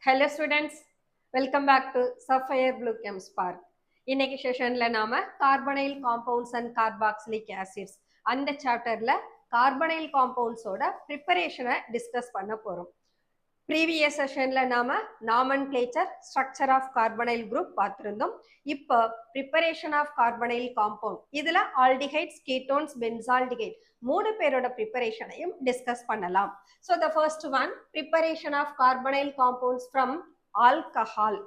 Hello students, welcome back to Sapphire Blue Chem Spark. இன்னைக்கு செஷன்ல நாம carbonyl compounds and carboxylic acids அந்த சாப்டர்ல carbonyl காம்பவுண்ட்ஸோட ப்ரிப்பரேஷனை discuss பண்ண போறோம். ப்ரீவியஸ் செஷன்ல நாம nomenclature structure of carbonyl group பார்த்திருந்தோம். இப்போ ப்ரிப்பரேஷன் ஆஃப் கார்பனைல் காம்பவுண்ட் இதுல ஆல்டிஹைட்ஸ், கீட்டோன்ஸ், பென்சால்டிஹைட் மூணு பேரோட ப்ரிப்பரேஷனையும் டிஸ்கஸ் பண்ணலாம். So the first one, preparation of carbonyl compounds from alcohol.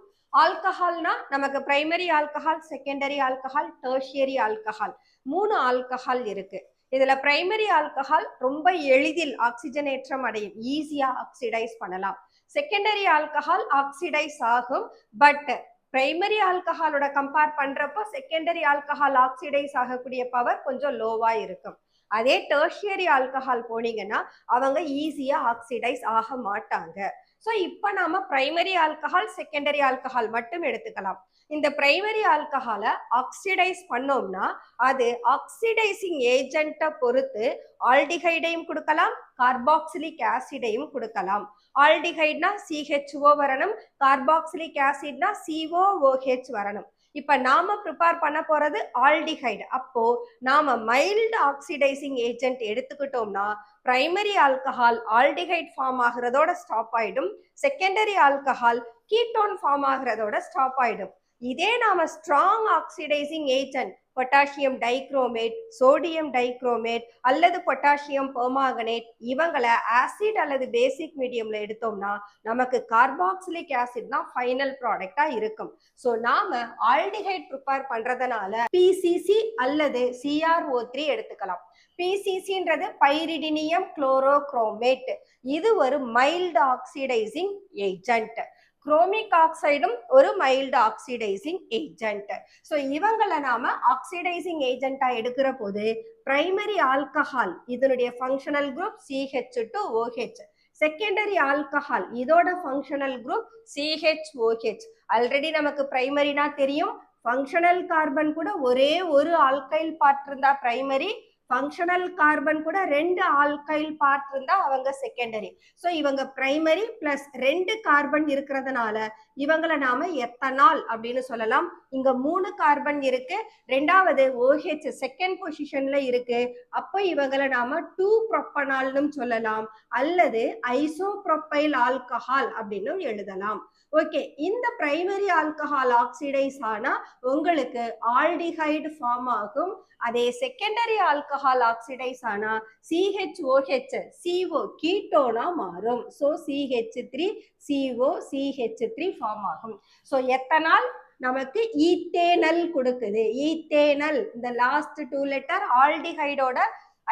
ஆல்கஹால்னா நமக்கு primary alcohol, secondary alcohol, tertiary alcohol, மூணு ஆல்கஹால் இருக்கு. இதுல பிரைமரி ஆல்கஹால் ரொம்ப எளிதில் ஆக்சிஜனேற்றம் அடையும், ஈஸியா ஆக்சிடைஸ் பண்ணலாம். செகண்டரி ஆல்கஹால் ஆக்சிடைஸ் ஆகும், பட் பிரைமரி ஆல்கஹாலோட கம்பேர் பண்றப்போ செகண்டரி ஆல்கஹால் ஆக்சிடைஸ் ஆகக்கூடிய பவர் கொஞ்சம் லோவா இருக்கும். அதே டெர்ஷியரி ஆல்கஹால் போனீங்கன்னா அவங்க ஈஸியா ஆக்சிடைஸ் ஆக மாட்டாங்க. ஸோ இப்போ நாம பிரைமரி ஆல்கஹால், செகண்டரி ஆல்கஹால் மட்டும் எடுத்துக்கலாம். இந்த பிரைமரி ஆல்கஹாலை ஆக்சிடைஸ் பண்ணோம்னா அது ஆக்சிடைசிங் ஏஜென்ட்டை பொறுத்து ஆல்டிஹைடையும் கொடுக்கலாம், கார்பாக்சிலிக் ஆசிடையும் கொடுக்கலாம். ஆல்டிஹைட்னா CHO வரணும், கார்பாக்சிலிக் ஆசிட்னா COOH வரணும். இப்ப நாம ப்ரிப்பேர் பண்ண போறது ஆல்டிஹைடு. அப்போ நாம மைல்டு ஆக்சிடைசிங் ஏஜென்ட் எடுத்துக்கிட்டோம்னா பிரைமரி ஆல்கஹால் ஆல்டிஹைட் ஃபார்ம் ஆகுறதோட ஸ்டாப் ஆயிடும், செகண்டரி ஆல்கஹால் கீட்டோன் ஃபார்ம் ஆகுறதோட ஸ்டாப் ஆயிடும். இதே நாம strong oxidising agent potassium dichromate, sodium dichromate அல்லது பொட்டாசியம் பெர்மாங்கனேட் இவங்களை ஆசிட் அல்லது பேசிக் மீடியம்ல எடுத்தோம்னா நமக்கு கார்பாக்சிலிக் ஆசிட் தான் ஃபைனல் ப்ராடக்டா இருக்கும். ஸோ நாம ஆல்டிஹைட் ப்ரிப்பேர் பண்றதுனால PCC அல்லது CrO3 எடுத்துக்கலாம். PCCன்றது பைரிடினியம் குளோரோக்ரோமேட், இது ஒரு மைல்டு ஆக்சிடைசிங் ஏஜென்ட். குரோமிக் ஆக்சைடும் ஒரு மைல்டு ஆக்சிடைசிங் ஏஜென்ட். ஸோ இவங்களை நாம ஆக்சிடைசிங் ஏஜென்ட்டா எடுக்கிற போது பிரைமரி ஆல்கஹால் இதனுடைய functional group CH2OH, secondary alcohol இதோட ஃபங்க்ஷனல் குரூப் CHOH. ஆல்ரெடி நமக்கு பிரைமரினா தெரியும், ஃபங்க்ஷனல் கார்பன் கூட ஒரே ஒரு ஆல்கைல் பார்ட் இருந்தா பிரைமரி, ஃபங்க்ஷனல் கார்பன் கூட ரெண்டு ஆல்கைல் பார்ட் இருந்தா அவங்க செகண்டரி. ஸோ இவங்க பிரைமரி பிளஸ் ரெண்டு கார்பன் இருக்கிறதுனால இவங்களை நாம எத்தனால் அப்படின்னு சொல்லலாம். இங்க 3 கார்பன் இருக்கு, ரெண்டாவது OH செகண்ட் பொசிஷன்ல இருக்கு, அப்போ இவங்களை நாம 2 ப்ரோப்பனால்னு சொல்லலாம் அல்லது ஐசோப்ரோப்பைல் ஆல்கஹால் அப்படின்னு எழுதலாம். ஓகே, இந்த பிரைமரி ஆல்கஹால் ஆக்சிடைஸ் ஆனா உங்களுக்கு ஆல்டிஹைடு ஃபார்ம் ஆகும். அதே செகண்டரி ஆல்கஹால் ஆக்சிடைஸ் ஆனா CHOH CO கீட்டோனா மாறும். ஸோ CH3CO CH3 ஃபார்ம் ஆகும். ஸோ எத்தனால் நமக்கு ஈத்தேனல் கொடுக்குது. ஈத்தேனல் இந்த லாஸ்ட் 2 லெட்டர் ஆல்டிஹைடோட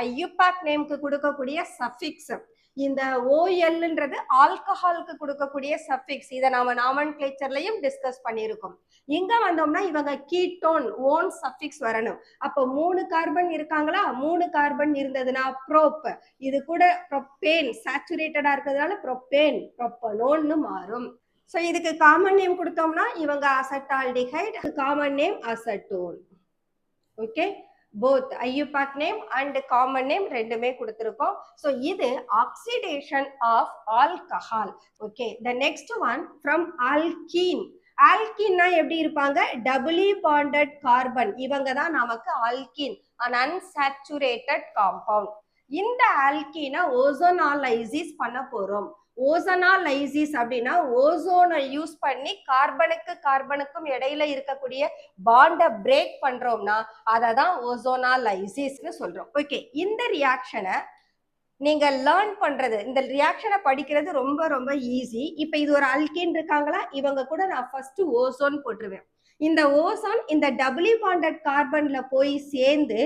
IUPAC நேம்க்கு கொடுக்கக்கூடிய சஃபிக்ஸ். இந்த OLன்றது ஆல்கஹாலுக்கு கொடுக்கக்கூடிய சஃபிக்ஸ். இதை நாம நாமன்க்ளேச்சர்லயும் டிஸ்கஸ் பண்ணியிருக்கோம். இங்க வந்தோம்னா இவங்க கீட்டோன் ஓன் சஃபிக்ஸ் வரணும். அப்போ 3 கார்பன் இருக்காங்களா, 3 கார்பன் இருந்ததுன்னா ப்ரோப், இது கூட ப்ரோப்பேன் சேச்சுரேட்டடா இருக்கிறதுனால ப்ரோப்பேன் ப்ரோப்பனோன்னு மாறும். ஸோ இதுக்கு காமன் நேம் கொடுத்தோம்னா இவங்க acetaldehyde, common name acetone. Okay, both IUPAC name and common name ரெண்டுமே கொடுத்திருக்கோம். so இது oxidation of alcohol. okay, the next one from alkene. alkene எப்படி இருப்பாங்க, doubly bonded carbon, இவங்க தான் நமக்கு alkene, an unsaturated compound. இந்த alkene ஓசோனாலைசிஸ் பண்ண போறோம். ஓசோனாலைசிஸ் அப்படின்னா ஓசோனை யூஸ் பண்ணி கார்பனுக்கு கார்பனுக்கும் இடையில இருக்கக்கூடிய பாண்டை பிரேக் பண்றோம்னா அதை தான் ஓசோனாலைசிஸ்னு சொல்றோம். ஓகே, இந்த ரியாக்ஷனை நீங்க லேர்ன் பண்றது, இந்த ரியாக்ஷனை படிக்கிறது ரொம்ப ரொம்ப ஈஸி. இப்ப இது ஒரு அல்கீன் இருக்காங்களா, இவங்க கூட நான் ஃபர்ஸ்ட் ஓசோன் போட்டுருவேன். இந்த ஓசோன் இந்த டபுளி பாண்டட் கார்பன்ல போய் சேர்ந்து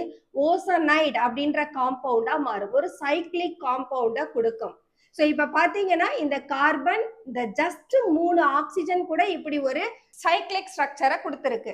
ஓசோனைட் அப்படின்ற காம்பவுண்டா மாறும், ஒரு சைக்ளிக் காம்பவுண்டா கொடுக்கும். ஸோ இப்போ பார்த்தீங்கன்னா இந்த கார்பன் இந்த ஜஸ்ட் 3 ஆக்சிஜன் கூட இப்படி ஒரு சைக்ளிக் ஸ்ட்ரக்சரை கொடுத்துருக்கு.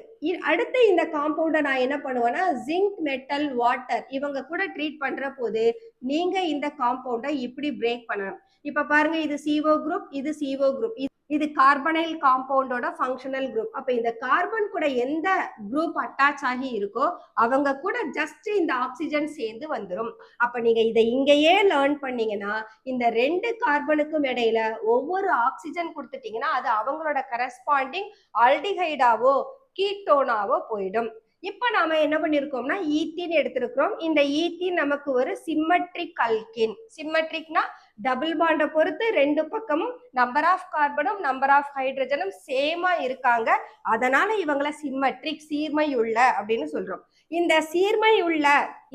அடுத்து இந்த காம்பவுண்டை நான் என்ன பண்ணுவேன்னா ஜிங்க் மெட்டல் வாட்டர் இவங்க கூட ட்ரீட் பண்ற போது நீங்க இந்த காம்பவுண்டை இப்படி பிரேக் பண்ணணும். இப்போ பாருங்க, இது CO குரூப், இது CO குரூப், இது கார்பனைல் காம்பவுண்டோட ஃபங்க்ஷனல் குரூப். அப்ப இந்த கார்பன் கூட எந்த குரூப் அட்டாச் ஆகி இருக்கோ அவங்க கூட ஜஸ்ட் இந்த ஆக்சிஜன் சேர்ந்து வந்துடும். அப்ப நீங்க இதை இங்கேயே லேர்ன் பண்ணீங்கன்னா இந்த 2 ரெண்டு கார்பனுக்கும் இடையில ஒவ்வொரு ஆக்சிஜன் கொடுத்துட்டீங்கன்னா அது அவங்களோட கரஸ்பாண்டிங் ஆல்டிஹைடாவோ கீட்டோனாவோ போயிடும். இப்ப நாம என்ன பண்ணிருக்கோம்னா ஈத்தீன் எடுத்திருக்கிறோம். இந்த ஈத்தீன் நமக்கு ஒரு சிம்மெட்ரிக் அல்கின். சிம்மெட்ரிக்னா டபுள் பாண்டை பொறுத்து ரெண்டு பக்கமும் நம்பர் ஆஃப் கார்பனும் நம்பர் ஆஃப் ஹைட்ரஜனும் சேமா இருக்காங்க. அதனால இவங்களை சிம்மெட்ரிக் சீர்மை உள்ள அப்படின்னு சொல்றோம். இந்த சீர்மை உள்ள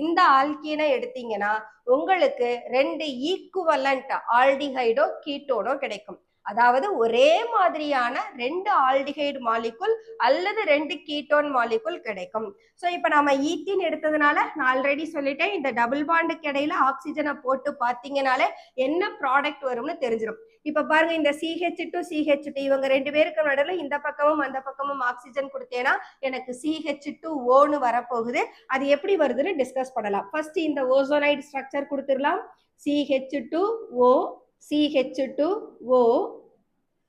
இந்த ஆல்கீனை எடுத்தீங்கன்னா உங்களுக்கு ரெண்டு ஈக்குவலண்ட் ஆல்டிஹைடோ கீட்டோனோ கிடைக்கும். அதாவது ஒரே மாதிரியான ரெண்டு ஆல்டிஹைடு மாலிகுல் அல்லது ரெண்டு கீட்டோன் மாலிகுல் கிடைக்கும். ஸோ இப்போ நம்ம ஈத்தீன் எடுத்ததுனால நான் ஆல்ரெடி சொல்லிட்டேன், இந்த டபுள் பாண்டுக்கு இடையில ஆக்சிஜனை போட்டு பார்த்தீங்கனாலே என்ன ப்ராடக்ட் வரும்னு தெரிஞ்சிடும். இப்ப பாருங்க, இந்த CH2 CH2 இவங்க ரெண்டு பேருக்கு நடுவில் இந்த பக்கமும் அந்த பக்கமும் ஆக்சிஜன் கொடுத்தேன்னா எனக்கு CH2O வரப்போகுது. அது எப்படி வருதுன்னு டிஸ்கஸ் பண்ணலாம். ஃபர்ஸ்ட் இந்த ஓசோனைடு ஸ்ட்ரக்சர் கொடுத்துடலாம். CH2O CH2O,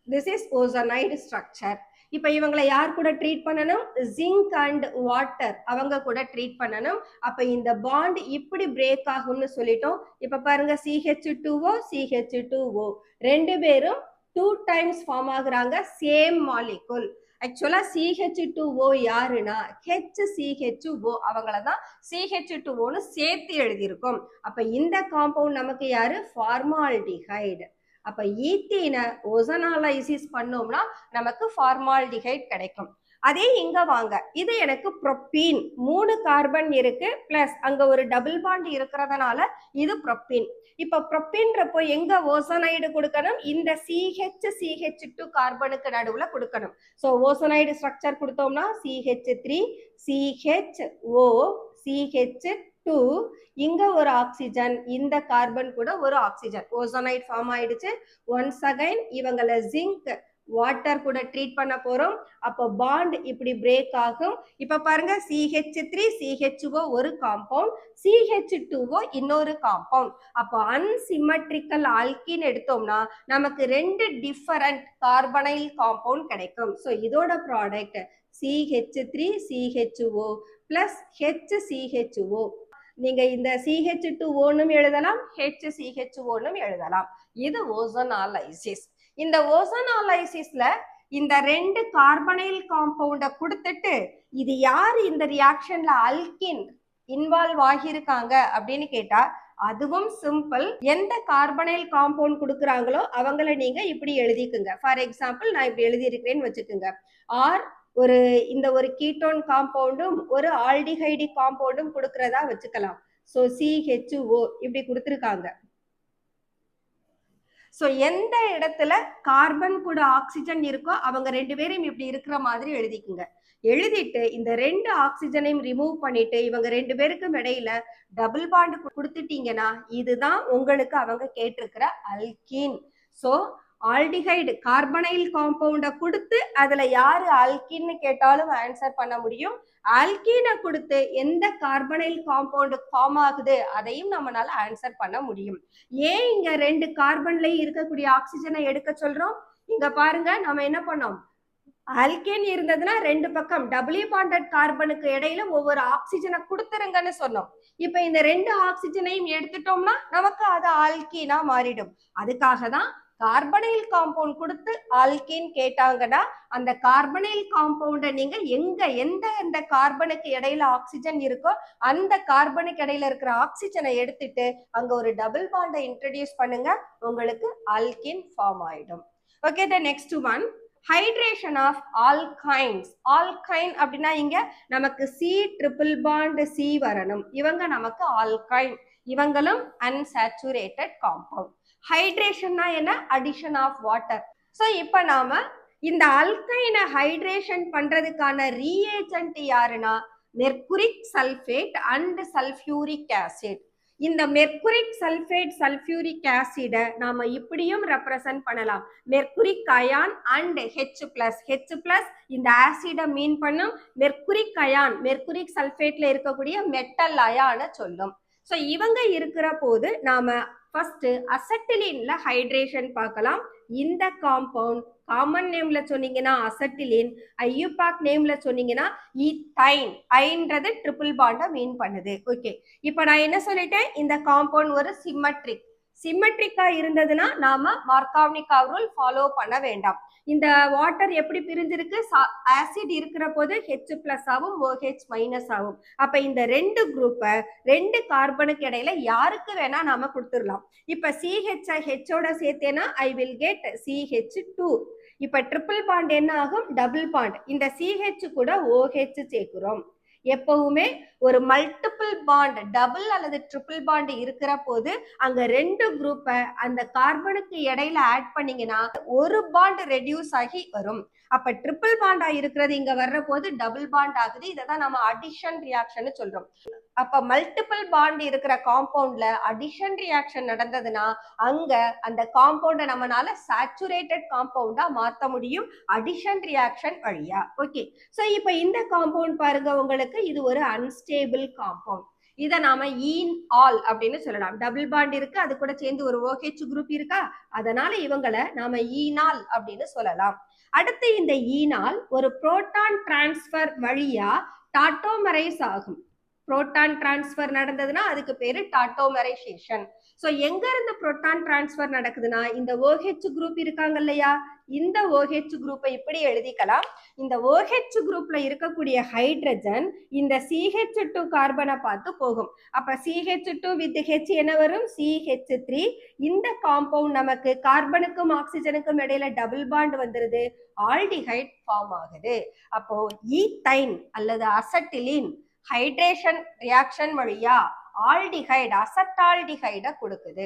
this is ozonide structure. இப்ப இவங்களை யார் கூட ட்ரீட் பண்ணணும்? ஜிங்க் அண்ட் வாட்டர் அவங்க கூட ட்ரீட் பண்ணணும். அப்ப இந்த பாண்ட் இப்படி பிரேக் ஆகும்னு சொல்லிட்டோம். இப்ப பாருங்க, CH2O CH2O ரெண்டு பேரும் 2 டைம்ஸ் ஃபார்ம் ஆகுறாங்க, சேம் மாலிகுல். ஆக்சுவலா CH2O யாருன்னா HCHO, அவங்களதான் CH2Oன்னு சேர்த்து எழுதியிருக்கோம். அப்ப இந்த காம்பவுண்ட் நமக்கு யாரு? ஃபார்மால்டிஹைடு. அப்ப ஈத்தீனை ஓசனாலைசிஸ் பண்ணோம்னா நமக்கு ஃபார்மால்டிஹைட் கிடைக்கும். அதே இங்க வாங்க, இது எனக்கு ப்ரோப்பீன். 3 கார்பன் இருக்கு, பிளஸ் அங்க ஒரு டபுள் பாண்ட் இருக்கிறதுனால இது ப்ரோப்பீன். இப்ப ப்ரோப்பீன்றப்போ எங்க ஓசனைடு கொடுக்கணும்? இந்த CH2 கார்பனுக்கு நடுவுல கொடுக்கணும். ஸோ ஓசனைடு ஸ்ட்ரக்சர் கொடுத்தோம்னா CH3 CHO CH2, இங்க ஒரு ஆக்சிஜன், இந்த கார்பன் கூட ஒரு ஆக்சிஜன், ஓசோனைட் ஃபார்ம் ஆயிடுச்சு. ஒன்ஸ் அகைன் இவங்களை ஜிங்க் வாட்டர் கூட ட்ரீட் பண்ண போறோம். அப்போ பாண்ட் இப்படி பிரேக் ஆகும். இப்ப பாருங்க, CH3 CHO ஒரு காம்பவுண்ட், CH2O இன்னொரு காம்பவுண்ட். அப்போ அன்சிமெட்ரிக்கல் ஆல்கீன் எடுத்தோம்னா நமக்கு ரெண்டு டிஃபரண்ட் கார்பனைல் காம்பவுண்ட் கிடைக்கும். ஸோ இதோட product CH3 CHO plus HCHO. நீங்க இந்த CH2O எழுதலாம், HCHO எழுதலாம். இது ஓசோனாலைசிஸ். இந்த ஓசோனாலைசிஸ்ல இந்த ரெண்டு கார்பனைல் காம்பவுண்ட கொடுத்துட்டு இது யாரு இந்த ரியாக்ஷன்ல அல்கின் இன்வால்வ் ஆகியிருக்காங்க அப்படின்னு கேட்டா அதுவும் சிம்பிள். எந்த கார்பனைல் காம்பவுண்ட் கொடுக்குறாங்களோ அவங்கள நீங்க இப்படி எழுதிக்குங்க. ஃபார் எக்ஸாம்பிள் நான் இப்படி எழுதி இருக்கிறேன்னு வச்சுக்கோங்க. ஆர் இந்த ஒரு கீட்டோன் காம்பவுண்டும் ஒரு ஆல்டிஹைடு காம்பவுண்டும் கொடுக்கறதா வச்சுக்கலாம். ஸோ CHO இப்படி கொடுத்துருக்காங்க. ஸோ எந்த இடத்துல கார்பன் கூட ஆக்சிஜன் இருக்கோ அவங்க ரெண்டு பேரும் இப்படி இருக்கிற மாதிரி எழுதிக்குங்க. எழுதிட்டு இந்த ரெண்டு ஆக்சிஜனையும் ரிமூவ் பண்ணிட்டு இவங்க ரெண்டு பேருக்கும் இடையில டபுள் பாண்ட் கொடுத்துட்டீங்கன்னா இதுதான் உங்களுக்கு அவங்க கேட்டிருக்கிற அல்கீன். ஸோ ஆல்டிஹைடு கார்பனைல் காம்பவுண்ட கொடுத்து அதுல யாரு அல்கீன்னு கேட்டாலும் ஆன்சர் பண்ண முடியும். ஆல்கீனை கொடுத்து எந்த கார்பனைல் காம்பவுண்ட் ஃபார்ம் ஆகுது அதையும் நம்மளால ஆன்சர் பண்ண முடியும். ஏன் இங்க ரெண்டு கார்பன்ல இருக்கக்கூடிய ஆக்சிஜனை எடுக்க சொல்றோம்? இங்க பாருங்க, நம்ம என்ன பண்ணோம்? ஆல்கேன் இருந்ததுன்னா ரெண்டு பக்கம் டபுள்யூ பாண்டட் கார்பனுக்கு இடையில ஒவ்வொரு ஆக்சிஜனை கொடுத்துருங்கன்னு சொன்னோம். இப்ப இந்த ரெண்டு ஆக்சிஜனையும் எடுத்துட்டோம்னா நமக்கு அது ஆல்கீனா மாறிடும். அதுக்காக தான் கார்பனைல் காம்பவுண்ட் கொடுத்து ஆல்கீன் கேட்டாங்கன்னா அந்த கார்பனைல் காம்பவுண்டை நீங்க எந்த கார்பனுக்கு இடையில ஆக்சிஜன் இருக்கோ அந்த கார்பனுக்கு இடையில இருக்கிற ஆக்சிஜனை எடுத்துட்டு அங்க ஒரு டபுள் பாண்டை இன்ட்ரடியூஸ் பண்ணுங்க, உங்களுக்கு ஆல்கீன் ஃபார்ம் ஆயிடும். Okay, the next one, hydration of alkynes. Alkyne அப்படின்னா இங்க நமக்கு C பாண்ட் C வரணும். இவங்க நமக்கு ஆல்கைன், இவங்களும் அன்சாச்சுரேட்டட் காம்பவுண்ட். ஹைட்ரேஷன்னா என்ன? Addition of water. ஸோ இப்போ நாம இந்த அல்கைனை ஹைட்ரேஷன் பண்றதுக்கான ரீஏஜென்ட் யாருன்னா mercuric sulphate and sulphuric acid. இந்த மெர்குரிக் சல்ஃபேட் சல்ஃபியூரிக் ஆசிடை நாம இப்படியும் ரெப்ரசன்ட் பண்ணலாம். Mercuric ion and H+. இந்த ஆசிடை மீன் பண்ணும். மெர்குரிக் அயான் மெர்குரிக் சல்ஃபேட்ல இருக்கக்கூடிய மெட்டல் அயான சொல்லும். ஸோ இவங்க இருக்கிற போது நாம ஃபர்ஸ்ட் அசட்டிலின்ல ஹைட்ரேஷன் பார்க்கலாம். இந்த காம்பவுண்ட் காமன் நேம்ல சொன்னீங்கன்னா அசட்டிலின், ஐயூபாக் நேம்ல சொன்னீங்கன்னா ஈத்தைன். ஐன்றது ட்ரிபிள் பாண்டை மீன் பண்ணுது. ஓகே, இப்போ நான் என்ன சொல்லிட்டேன்? இந்த காம்பவுண்ட் ஒரு சிம்மெட்ரிக். சிமெட்ரிக்கா இருந்ததுன்னா நாம மார்காவ்னிகாவ் ரூல் ஃபாலோ பண்ண வேண்டாம். இந்த வாட்டர் எப்படி பிரிஞ்சிருக்கு, ஆசிட் இருக்கிற போது H+ ஆகும், OH- ஆகும். அப்ப இந்த ரெண்டு குரூப்பை ரெண்டு கார்பனுக்கு இடையில யாருக்கு வேணா நாம கொடுத்துடலாம். இப்ப CH ஹெச்சோட சேர்த்தேன்னா ஐ வில் கெட் CH2. இப்ப ட்ரிபிள் பாண்ட் என்ன ஆகும், டபுள் பாண்ட். இந்த CH கூட OH சேர்க்கிறோம். எப்பவுமே ஒரு மல்டிபிள் பாண்ட், டபுள் அல்லது ட்ரிபிள் பாண்ட் இருக்கிற போது அங்க ரெண்டு குரூப்பை அந்த கார்பனுக்கு இடையில ஆட் பண்ணீங்கன்னா ஒரு பாண்ட் ரெடியூஸ் ஆகி வரும். அப்ப ட்ரிபிள் பாண்டா இருக்கிறது இங்க வர்ற போது டபுள் பாண்ட் ஆகுது. இதான் நம்ம அடிஷன் ரியாக்ஷன் சொல்றோம். அப்ப மல்டிபிள் பாண்ட் இருக்கிற காம்பவுண்ட்ல அடிஷன் ரியாக்ஷன் நடந்ததுன்னா அங்க அந்த காம்பவுண்ட நம்மளால சாச்சுரேட்டட் காம்பவுண்டா மாத்த முடியும் அடிஷன் ரியாக்ஷன் வழியா. ஓகே, சோ இப்ப இந்த காம்பவுண்ட் பாருங்க, உங்களுக்கு இது ஒரு அன்ஸ்டேபிள் காம்பவுண்ட். இதை நாம ஈன் ஆல் அப்படின்னு சொல்லலாம். டபுள் பாண்ட் இருக்கு, அது கூட சேர்ந்து ஒரு OH குரூப் இருக்கா, அதனால இவங்களை நாம ஈனால் அப்படின்னு சொல்லலாம். அடுத்து இந்த ஈனால் ஒரு புரோட்டான் டிரான்ஸ்பர் வழியா டாட்டோமரைஸ் ஆகும். புரோட்டான் டிரான்ஸ்பர் நடந்ததுன்னா அதுக்கு பேரு டாட்டோமரைசேஷன். சோ எங்க இருந்து புரோட்டான் டிரான்ஸ்பர் நடக்குதுன்னா இந்த OH குரூப் இருக்காங்க இல்லையா, இந்த OH குரூப்பை இப்படி எழுதிக்கலாம். இந்த OH குரூப்ல இருக்கக்கூடிய ஹைட்ரஜன் இந்த CH2 கார்பனை பார்த்து போகும். அப்ப CH2 வித் H என்ன வரும், CH3. இந்த காம்பவுண்ட் நமக்கு கார்பனுக்கும் ஆக்சிஜனுக்கும் இடையில டபுள் பாண்ட் வந்துருது, ஆல்டிஹைட் ஃபார்ம் ஆகுது. அப்போ ஈத்தைன் அல்லது அசட்டிலின் ஹைட்ரேஷன் ரியாக்ஷன் வழியா ஆல்டிஹைட் அசட்டால்டிஹைட கொடுக்குது.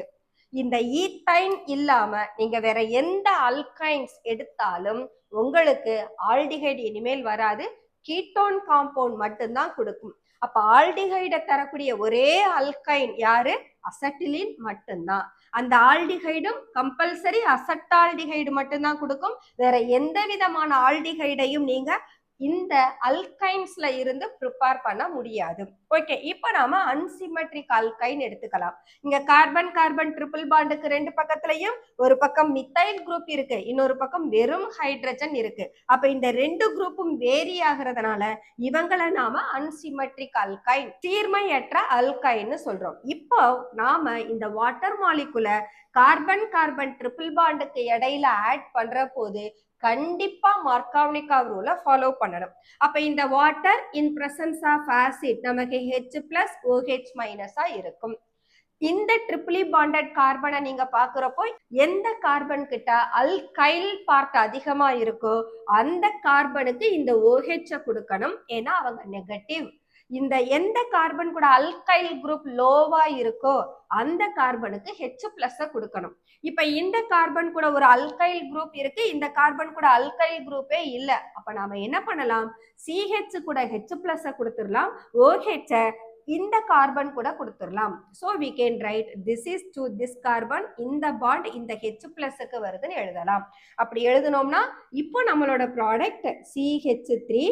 இந்த ஈத்தைன் இல்லாம நீங்க வேற எந்த அல்கைன்ஸ் எடுத்தாலும் உங்களுக்கு ஆல்டிஹைடு இனிமேல் வராது, கீட்டோன் காம்பவுண்ட் மட்டும்தான் கொடுக்கும். அப்ப ஆல்டிஹைட தரக்கூடிய ஒரே அல்கைன் யாரு, அசட்டிலின் மட்டும்தான். அந்த ஆல்டிஹைடும் கம்பல்சரி அசட்டால்டிஹைடு மட்டும்தான் கொடுக்கும். வேற எந்த விதமான ஆல்டிஹைடையும் நீங்க இந்த அல்கைன்ஸ்ல இருந்து ப்ரிப்பேர் பண்ண முடியாது. ஓகே, இப்போ நாம அன்சிமெட்ரிக் அல்கைன் எடுத்துக்கலாம். இங்க கார்பன் கார்பன் ட்ரிபிள் பாண்டுக்கு ரெண்டு பக்கத்துலயும் ஒரு பக்கம் மித்தைல் குரூப் இருக்கு, இன்னொரு பக்கம் வெறும் ஹைட்ரஜன் இருக்கு. அப்ப இந்த ரெண்டு குரூப்பும் வேரி ஆகிறதுனால இவங்களை நாம அன்சிமெட்ரிக் அல்கைன், சீர்மையற்ற அல்கைன்னு சொல்றோம். இப்போ நாம இந்த வாட்டர் மாலிகுல கார்பன் கார்பன் ட்ரிபிள் பாண்டுக்கு இடையில ஆட் பண்ற போது கண்டிப்பா மார்காவ்னிகாவ் ரூலை ஃபாலோ பண்ணணும். அப்ப இந்த water in presence of acid நமக்கு H+OH- இருக்கும். இந்த ட்ரிபிளி பாண்டட் கார்பனை நீங்க பாக்குறப்போ எந்த கார்பன் கிட்ட அல்கைல் பார்ட் அதிகமா இருக்கோ அந்த கார்பனுக்கு இந்த OH கொடுக்கணும், ஏன்னா அவங்க நெகட்டிவ். இந்த எந்த கார்பன் கூட அல்கைல் குரூப் லோவா இருக்கோ அந்த கார்பனுக்கு H+ கொடுக்கணும். இப்ப இந்த கார்பன் கூட ஒரு அல்கைல் குரூப் இருக்கு, இந்த கார்பன் கூட அல்கைல் குரூப்பே இல்ல. அப்ப நாம என்ன பண்ணலாம், CH கூட H+ கொடுத்துடலாம், OH இந்த கார்பன் கூட கொடுத்துடலாம். So we can write this is to this carbon, இந்த பாண்ட் இந்த H+க்கு வருதுன்னு எழுதலாம். அப்படி எழுதணும்னா இப்போ நம்மளோட ப்ராடக்ட் CH3,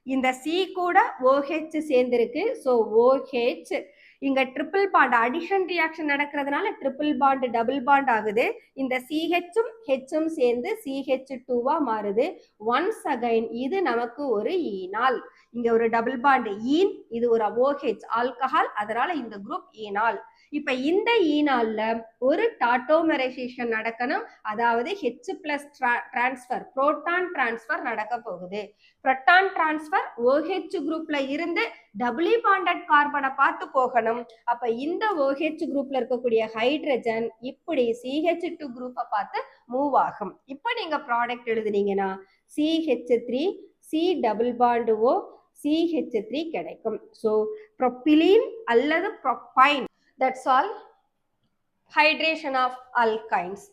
இந்த C கூட OH சேர்ந்திருக்கு. ஸோ OH இங்க ட்ரிபிள் பாண்ட் அடிஷன் ரியாக்ஷன் நடக்கிறதுனால ட்ரிபிள் பாண்ட் டபுள் பாண்ட் ஆகுது. இந்த CHம் Hம் சேர்ந்து CH2வா மாறுது. ஒன்ஸ் அகைன் இது நமக்கு ஒரு ஈனால். இங்க ஒரு டபுள் பாண்ட் ஈன், இது ஒரு OH ஆல்கஹால், அதனால இந்த குரூப் ஈனால். இப்ப இந்த ஈனால்ல ஒரு டாட்டோமரைசேஷன் நடக்கணும், அதாவது H+ டிரான்ஸ்பர், புரோட்டான் டிரான்ஸ்பர் நடக்க போகுது. புரோட்டான் டிரான்ஸ்பர் OH குரூப்ல இருந்து டபுளி பாண்டட் கார்பனை பார்த்து போகணும். அப்ப இந்த OH குரூப்ல இருக்கக்கூடிய ஹைட்ரஜன் இப்படி CH2 குரூப்பை பார்த்து மூவ் ஆகும். இப்ப நீங்க ப்ராடக்ட் எழுதுனீங்கன்னா CH3 C double bond O CH3 கிடைக்கும். ஸோ ப்ரொபிலீன் அல்லது propyne, that's all hydration of alkynes.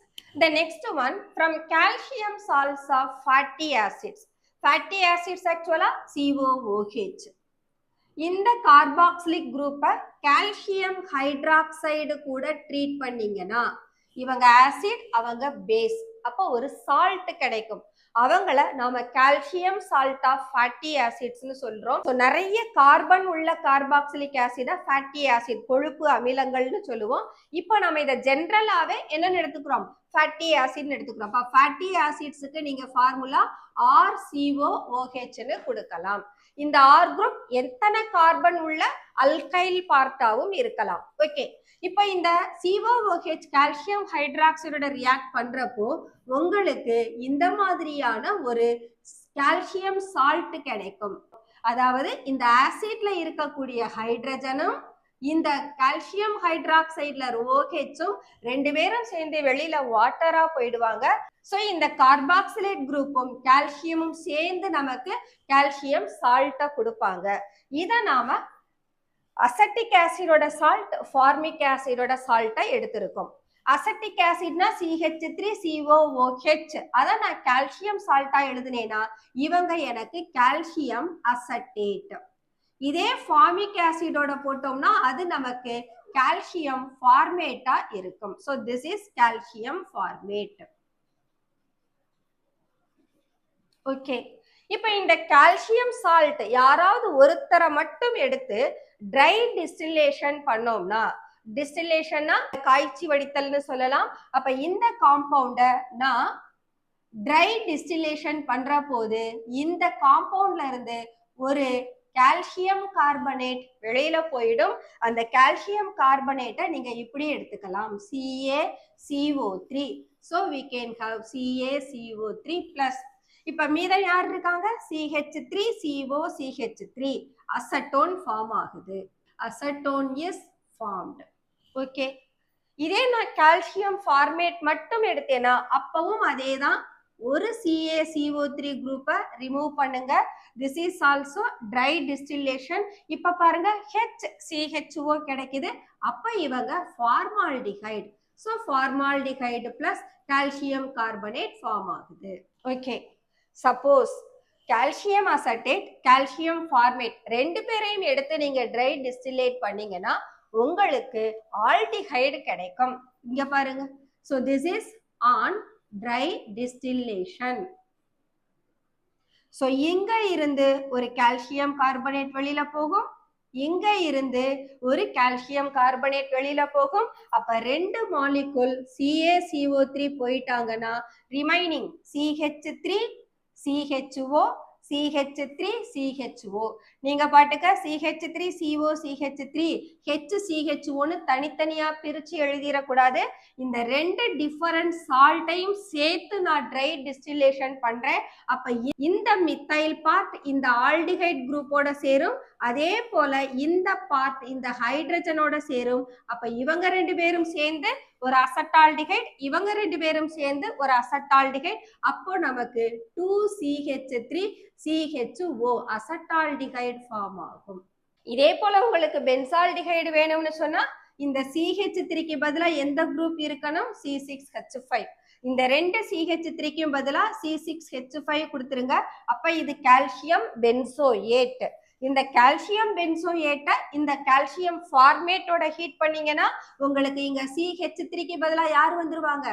The next one, from calcium salts of fatty acids. Fatty acids actually COOH. இந்த கார்பாக்சிலிக் குரூப்பை கால்சியம் ஹைட்ராக்சைடு கூட treat பண்ணீங்கன்னா இவங்க acid, அவங்க base, அப்போ ஒரு சால்ட் கிடைக்கும். அவங்கள நாம கால்சியம் சால்ட் ஆஃப் ஃபேட்டி ஆசிட்ஸ்னு சொல்றோம். ஸோ நிறைய கார்பன் உள்ள கார்பாக்சிலிக் ஆசிட ஃபேட்டி ஆசிட், கொழுப்பு அமிலங்கள்னு சொல்லுவோம். இப்போ நம்ம இதை ஜென்ரலாவே என்னன்னு எடுத்துக்கிறோம், ஃபேட்டி ஆசிட்னு எடுத்துக்கிறோம். அப்ப ஃபேட்டி ஆசிட்ஸுக்கு நீங்க ஃபார்முலா RCOOHன்னு கொடுக்கலாம். இந்த R குரூப் எத்தனை கார்பன் உள்ள அல்கைல் பார்ட்டாவும் இருக்கலாம். ஓகே, இப்போ இந்த COOH கால்சியம் ஹைட்ராக்சைடோட ரியாக்ட் பண்றப்போ உங்களுக்கு இந்த மாதிரியான ஒரு கால்சியம் சால்ட் கிடைக்கும். அதாவது இந்த ஆசிட்ல இருக்கக்கூடிய ஹைட்ரஜனும் இந்த கால்சியம் ஹைட்ராக்சைட்ல OHும் ரெண்டு பேரும் சேர்ந்து வெளியில வாட்டரா போயிடுவாங்க. சோ இந்த கார்பாக்சிலேட் குரூப்பும் கால்சியமும் சேர்ந்து நமக்கு கால்சியம் சால்ட்டை கொடுப்பாங்க. இதை நாம அசெட்டிக் ஆசிடோட சால்ட், ஃபார்மிக் ஆசிடோட சால்ட்டை எடுத்திருக்கோம். அசெட்டிக் ஆசிட்னா CH3COOH, அதை நான் கால்சியம் சால்ட்டா எழுதுனேன்னா இவங்க எனக்கு கால்சியம் அசட்டேட். இதே ஃபார்மிக் ஆசிடோட போட்டோம்னா அது நமக்கு கால்சியம் ஃபார்மேட்டா இருக்கும். So this is calcium format. Okay, இப்போ இந்த கால்சியம் சால்ட் யாராவது ஒருத்தரை மட்டும் எடுத்து ட்ரை டிஸ்டிலேஷன் பண்ணோம்னா, டிஸ்டிலேஷன்னா காய்ச்சி வடித்தல்னு சொல்லலாம். அப்ப இந்த காம்பவுண்ட நான் ட்ரை டிஸ்டிலேஷன் பண்ற போது இந்த காம்பவுண்ட்ல இருந்து ஒரு கால்சியம் கார்பனேட் வெளியில போயிடும். அந்த கால்சியம் கார்பனேட்டை நீங்க இப்படி எடுத்துக்கலாம், CaCO3. so we can have CaCO3 plus. இப்ப மீதம் யார் இருக்காங்க? CH3COCH3 அசட்டோன் ஃபார்ம் ஆகுது. அசட்டோன் இஸ் ஃபார்ம்டு. ஓகே, இதே நான் கால்சியம் ஃபார்மேட் மட்டும் எடுத்தேன்னா அப்பவும் அதே தான். ஒரு CaCO3 குரூப்பை ரிமூவ் பண்ணுங்க. This is also dry distillation. இப்ப பாருங்க HCHO கிடைக்குது. அப்ப இவங்க formaldehyde. So formaldehyde plus calcium carbonate form ஆகுது. Okay, suppose calcium acetate, calcium formate ரெண்டு பேரையும் எடுத்து நீங்க ட்ரை டிஸ்டிலேட் பண்ணீங்கன்னா உங்களுக்கு ஆல்டிஹைடு கிடைக்கும். இங்க பாருங்க. So this is on try distillation. So இங்க இருந்து ஒரு கால்சியம் கார்பனேட் வெளியில போகும், இங்க இருந்து ஒரு கால்சியம் கார்பனேட் வெளியில போகும். அப்ப ரெண்டு மாலிகுல் CaCO3 போயிட்டாங்கன்னா ரிமைனிங் CH3CHO, CH3CHO. நீங்க பாட்டுக்க CH3COCH3 HCHOன்னு தனித்தனியா பிரிச்சு எழுதிடக்கூடாது. இந்த ரெண்டு டிஃபரண்ட் சால்ட்டையும் சேர்த்து நான் ட்ரை டிஸ்டிலேஷன் பண்றேன். அப்ப இந்த மித்தைல் பார்ட் இந்த ஆல்டிஹைட் குரூப்போட சேரும், அதே போல இந்த பார்ட் இந்த ஹைட்ரஜனோட சேரும். அப்ப இவங்க ரெண்டு பேரும் சேர்ந்து ஒரு அசட்டால்டிஹைட், இவங்க ரெண்டு பேரும் சேர்ந்து ஒரு அசட்டால்டிஹைட். அப்போ நமக்கு 2CH3CHO அசட்டால்டிஹைட் ஃபார்ம் ஆகும். இதே போல உங்களுக்கு பென்சால்டிஹைடு வேணும்னு சொன்னா இந்த CH3க்கு பதிலா எந்த குரூப் இருக்கணும்? C6H5. இந்த ரெண்டு CH3க்கும் பதிலா C6H5 கொடுத்துருங்க. அப்ப இது கால்சியம் பென்சோயேட். இந்த கால்சியம் பென்சோயேட்டை இந்த கால்சியம் ஃபார்மேட்டோட ஹீட் பண்ணீங்கன்னா உங்களுக்கு இங்க CH3க்கு பதிலா யார் வந்துருவாங்க?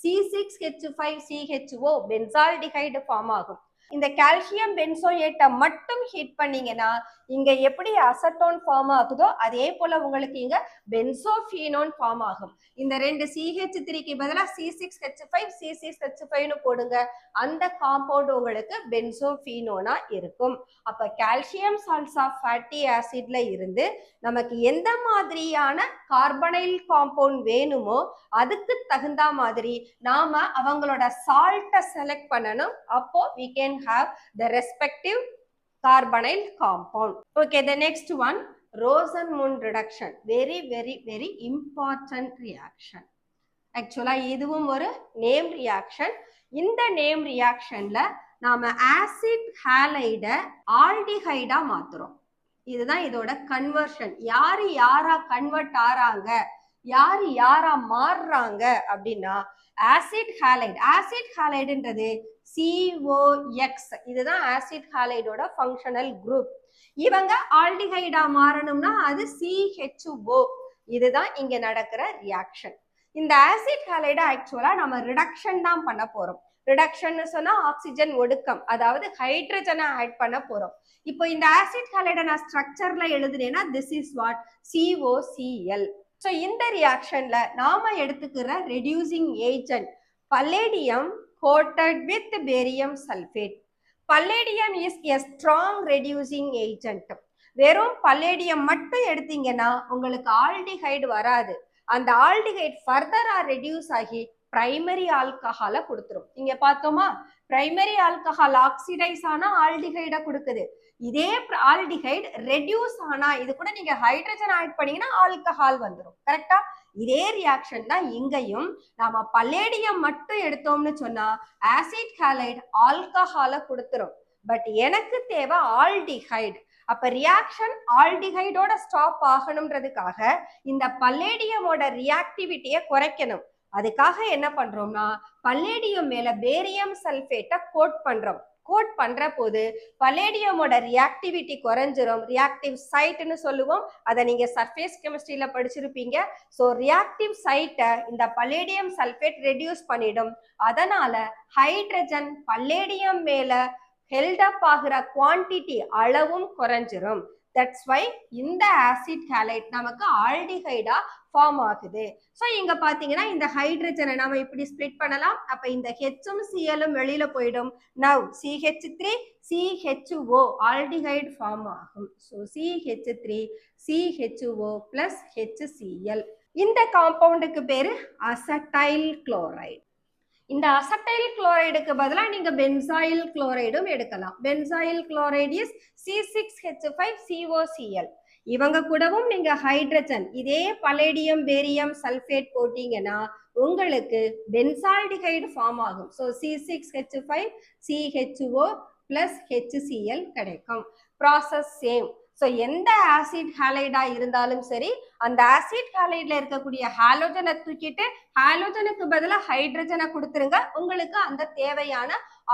C6H5CHO பென்சால்டிஹைடு ஃபார்ம் ஆகும். இந்த கால்சியம் பென்சோயேட்டை மட்டும் ஹீட் பண்ணீங்கன்னா இங்க எப்படி அசட்டோன் ஃபார்ம் ஆகுதோ அதே போல உங்களுக்கு இங்க பென்சோஃபீனோன் ஃபார்ம் ஆகும். இந்த ரெண்டு CH3க்கு பதிலா C6H5 போடுங்க. அந்த காம்பவுண்ட் உங்களுக்கு பென்சோஃபீனோனா இருக்கும். அப்ப கால்சியம் சால்ட்ஸ் ஆஃப் ஃபேட்டி ஆசிட்ல இருந்து நமக்கு எந்த மாதிரியான கார்பனைல் காம்பவுண்ட் வேணுமோ அதுக்கு தகுந்த மாதிரி நாம அவங்களோட சால்ட்டை செலக்ட் பண்ணணும். அப்போ we can have the respective carbonyl compound. Okay, the next one, Rosenmund reduction. Very important reaction. Actually இதுவும் ஒரு நேம் ரியாக்ஷன். இந்த நேம் ரியாக்ஷன்ல நாம ஆசிட் ஹாலைடை ஆல்டிஹைடா மாத்துறோம். இதுதான் இதோட கன்வர்ஷன். யாரு யாரா கன்வெர்ட் ஆறாங்க, யாரு யாரா மாறுறாங்க அப்படின்னா ஆசிட் ஹாலைடு. ஆசிட் ஹாலைடுன்றது COX. இதுதான் ஆசிட் ஹாலைடோட ஃபங்க்ஷனல் குரூப். இவங்க ஆல்டிஹைடா மாறணும்னா அது CHO. இதுதான் இங்க நடக்கிற ரியாக்ஷன். இந்த ஆசிட் ஹாலைடை ஆக்சுவலா நம்ம ரிடக்ஷன் தான் பண்ண போறோம். ரிடக்ஷன் சொன்னா ஆக்சிஜன் ஒடுக்கம், அதாவது ஹைட்ரஜனை ஆட் பண்ண போறோம். இப்போ இந்த ஆசிட் ஹாலைடை நான் ஸ்ட்ரக்சர்ல எழுதுனேன்னா this is what COCl. So இந்த ரியாக்ஷன்ல நாம எடுத்துக்கிற reducing agent palladium coated with barium sulfate. Palladium is a strong reducing agent. வெறும் பல்லேடியம் மட்டும் எடுத்தீங்கன்னா உங்களுக்கு ஆல்டிஹைடு வராது. அந்த ஆல்டிஹைட் ஃபர்தரா ரெடியூஸ் ஆகி பிரைமரி ஆல்கஹாலை கொடுத்துரும். இங்க பார்த்தோமா, பிரைமரி ஆல்கஹால் ஆக்சிடைஸ் ஆனா ஆல்டிஹைட கொடுக்குது. இதே ஆல்டிஹைட் ரெடியூஸ் ஆனா இது கூட நீங்க ஹைட்ரஜன் ஆட் பண்ணீங்கன்னா ஆல்கஹால் வந்துடும். கரெக்டா? இதே ரியாக்ஷன் தான் இங்கேயும். நாம பல்லேடியம் மட்டும் எடுத்தோம்னு சொன்னா ஆசிட் ஹாலைடு ஆல்கஹாலை கொடுத்துரும். பட் எனக்கு தேவை ஆல்டிஹைடு. அப்ப ரியாக்ஷன் ஆல்டிஹைடோட ஸ்டாப் ஆகணும்ன்றதுக்காக இந்த பல்லேடியமோட ரியாக்டிவிட்டியை குறைக்கணும். அதுக்காக என்ன பண்றோம்னா பல்லேடியம் மேல பேரியம் சல்பேட்டை கோட் பண்றோம். கோட் பண்ற போது பல்லேடியமோட ரியாக்டிவிட்டி குறைஞ்சிரும். ரியாக்டிவ் சைட்னு சொல்லுவோம். அதை நீங்க சர்ஃபேஸ் கெமிஸ்ட்ரியில படிச்சிருப்பீங்க. ஸோ ரியாக்டிவ் சைட்டை இந்த பல்லேடியம் சல்பேட் ரெடியூஸ் பண்ணிடும். அதனால ஹைட்ரஜன் பல்லேடியம் மேல ஹெல்டப் ஆகிற குவான்டிட்டி அளவும் குறைஞ்சிரும். தட்ஸ் வை இந்த ஆசிட் ஹாலைட் நமக்கு ஆல்டிஹைடா ஃபார்ம் ஆகுது. ஸோ இங்க பாத்தீங்கன்னா இந்த ஹைட்ரஜனை நாம இப்படி ஸ்பிளிட் பண்ணலாம். அப்ப இந்த ஹெச்சும் சிஎலும் வெளியில போயிடும். Now CH3 CHO aldehyde form ஆகும். So CH3 CHO plus HCl. இந்த காம்பவுண்டுக்கு பேரு அசட்டைல் குளோரைடு. இந்த அசட்டைல் குளோரைடுக்கு பதிலாக நீங்க பென்சாயில் குளோரைடும் எடுக்கலாம். Benzoyl chloride is C6H5COCl. இவங்க கூடவும் நீங்க ஹைட்ரஜன் இதே பலேடியம் பேரியம் சல்பேட் போட்டீங்கன்னா உங்களுக்கு பென்சால்டிஹைடு ஃபார்ம் ஆகும். ஸோ C6H5CHO plus HCl கிடைக்கும். Process same. ஸோ எந்த ஆசிட் ஹாலைடா இருந்தாலும் சரி அந்த ஆசிட் ஹாலைட்ல இருக்கக்கூடிய ஹாலோஜனை தூக்கிட்டு ஹாலோஜனுக்கு பதிலாக ஹைட்ரஜனை கொடுத்துருங்க. உங்களுக்கு அந்த தேவையான